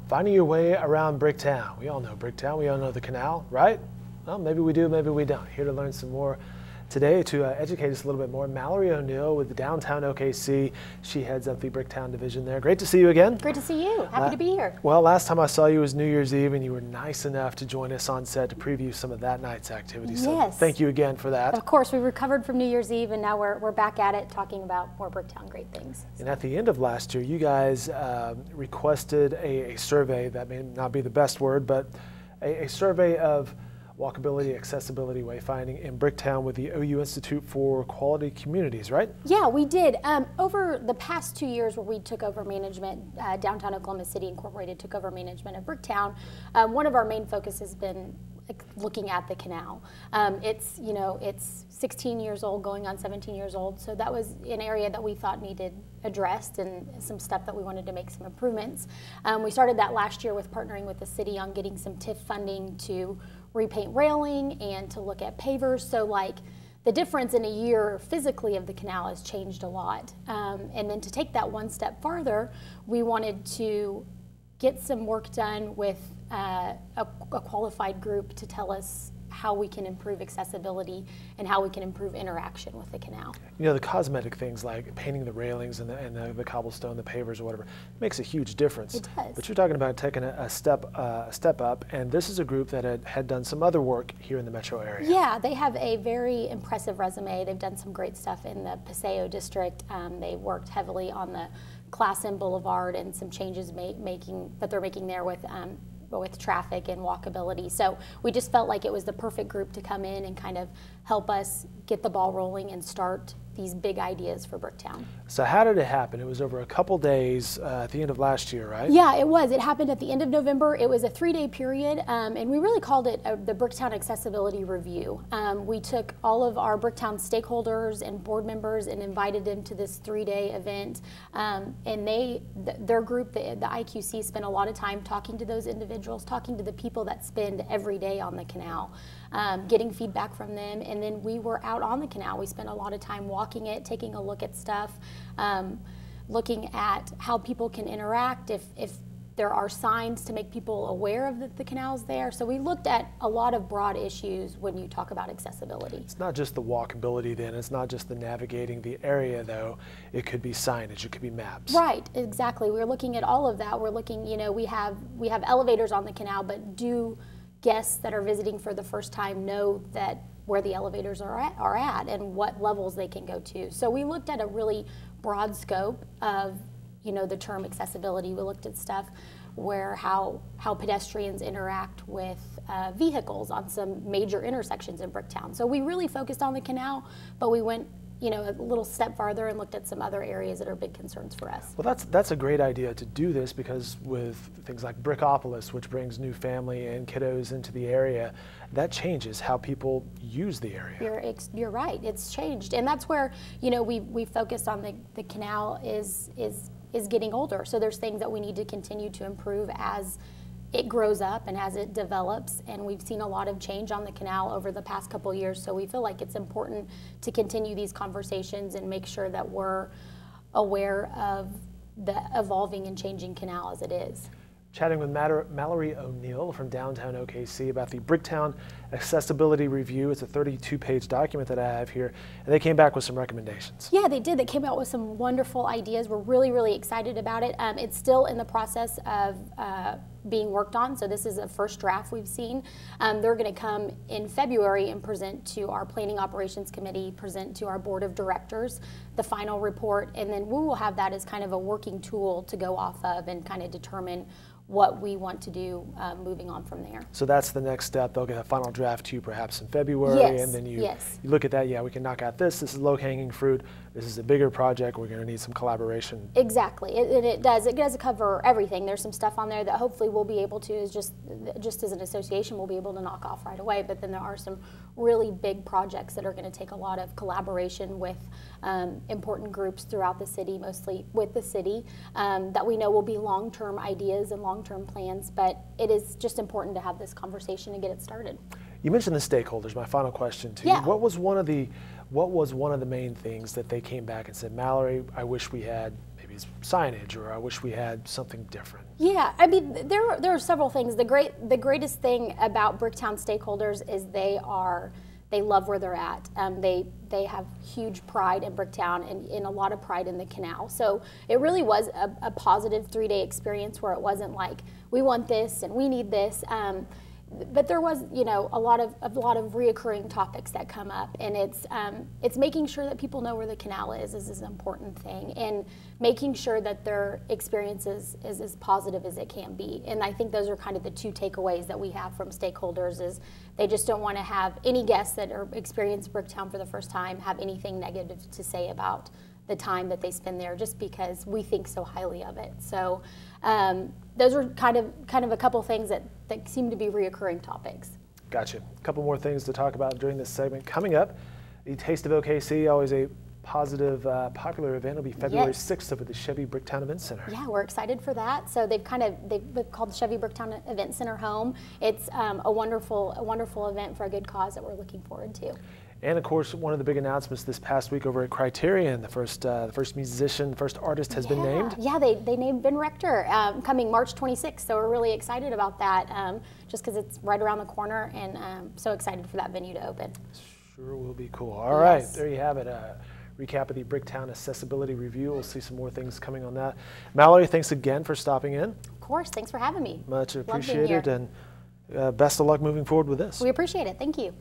Finding your way around Bricktown. We all know Bricktown. We all know the canal, right? Well, maybe we do, maybe we don't. Here to learn some more today to educate us a little bit more. Mallory O'Neill with the Downtown OKC. She heads up the Bricktown division there. Great to see you again. Great to see you. Happy to be here. Well, last time I saw you was New Year's Eve, and you were nice enough to join us on set to preview some of that night's activities. So yes. Thank you again for that. Of course, we recovered from New Year's Eve, and now we're back at it talking about more Bricktown great things. And at the end of last year, you guys requested a survey, that may not be the best word, but a survey of walkability, accessibility, wayfinding in Bricktown with the OU Institute for Quality Communities, right? Yeah, we did. Over the past 2 years where we took over management, Downtown Oklahoma City Incorporated took over management of Bricktown, one of our main focus has been looking at the canal. It's 16 years old, going on 17 years old, so that was an area that we thought needed addressed and some stuff that we wanted to make some improvements. We started that last year with partnering with the city on getting some TIF funding to repaint railing and to look at pavers. So like the difference in a year physically of the canal has changed a lot. And then to take that one step farther, we wanted to get some work done with a qualified group to tell us how we can improve accessibility and how we can improve interaction with the canal. You know, the cosmetic things like painting the railings and the cobblestone, the pavers or whatever, makes a huge difference. It does. But you're talking about taking a step up, and this is a group that had done some other work here in the metro area. Yeah, they have a very impressive resume. They've done some great stuff in the Paseo district. They worked heavily on the Classen Boulevard and some changes that they're making there with traffic and walkability. So we just felt like it was the perfect group to come in and kind of help us get the ball rolling and start these big ideas for Bricktown. So how did it happen? It was over a couple days at the end of last year, right? Yeah, it was. It happened at the end of November. It was a 3-day period, and we really called it the Bricktown Accessibility Review. We took all of our Bricktown stakeholders and board members and invited them to this 3-day event, and their group, the IQC, spent a lot of time talking to those individuals, talking to the people that spend every day on the canal, getting feedback from them, and then we were out on the canal. We spent a lot of time walking it, taking a look at stuff, looking at how people can interact, if there are signs to make people aware of the canals there. So we looked at a lot of broad issues when you talk about accessibility. It's not just the walkability then, it's not just the navigating the area though, it could be signage, it could be maps. Right, exactly. We're looking at all of that. We're looking, we have elevators on the canal, but do guests that are visiting for the first time know that where the elevators are at and what levels they can go to. So we looked at a really broad scope of the term accessibility. We looked at stuff where how pedestrians interact with vehicles on some major intersections in Bricktown. So we really focused on the canal, but we went a little step farther and looked at some other areas that are big concerns for us. Well, that's a great idea to do this, because with things like Brickopolis, which brings new family and kiddos into the area, that changes how people use the area. You're right. It's changed, and that's where we focused on the canal is getting older. So there's things that we need to continue to improve as it grows up and as it develops, and we've seen a lot of change on the canal over the past couple of years, so we feel like it's important to continue these conversations and make sure that we're aware of the evolving and changing canal as it is. Chatting with Mallory O'Neill from Downtown OKC about the Bricktown Accessibility Review. It's a 32-page document that I have here, and they came back with some recommendations. Yeah, they did. They came out with some wonderful ideas. We're really, really excited about it. It's still in the process of being worked on, so this is a first draft we've seen. They're going to come in February and present to our Planning Operations Committee, present to our Board of Directors the final report, and then we will have that as kind of a working tool to go off of and kind of determine what we want to do moving on from there. So that's the next step. They'll get a final draft to you perhaps in February, yes, and then you yes. look at that. Yeah, we can knock out this. This is low-hanging fruit. This is a bigger project. We're going to need some collaboration. Exactly. It does cover everything. There's some stuff on there that hopefully we'll be able to, is just as an association, we'll be able to knock off right away. But then there are some really big projects that are going to take a lot of collaboration with important groups throughout the city, mostly with the city, that we know will be long-term ideas and long-term plans. But it is just important to have this conversation and get it started. You mentioned the stakeholders. My final question to Yeah. you: What was one of the main things that they came back and said, Mallory, I wish we had maybe is signage, or I wish we had something different? Yeah, I mean, there are several things. The greatest thing about Bricktown stakeholders is they love where they're at. They have huge pride in Bricktown and a lot of pride in the canal. So it really was a positive 3-day experience where it wasn't like we want this and we need this. But there was, you know, a lot of reoccurring topics that come up, and it's making sure that people know where the canal is an important thing, and making sure that their experience is as positive as it can be. And I think those are kind of the two takeaways that we have from stakeholders is they just don't want to have any guests that are experiencing Bricktown for the first time have anything negative to say about the time that they spend there, just because we think so highly of it. So those are kind of a couple things that seem to be reoccurring topics. Gotcha. A couple more things to talk about during this segment. Coming up, the Taste of OKC, always a positive, popular event. It'll be February 6th over at the Chevy Bricktown Event Center. Yeah, we're excited for that. So they've called the Chevy Bricktown Event Center home. It's a wonderful event for a good cause that we're looking forward to. And of course, one of the big announcements this past week over at Criterion, the first musician, first artist has been named. Yeah, they named Ben Rector coming March 26th. So we're really excited about that, just because it's right around the corner, and so excited for that venue to open. Sure will be cool. All right, there you have it. Recap of the Bricktown Accessibility Review. We'll see some more things coming on that. Mallory, thanks again for stopping in. Of course, thanks for having me. Much appreciated, and best of luck moving forward with this. We appreciate it. Thank you.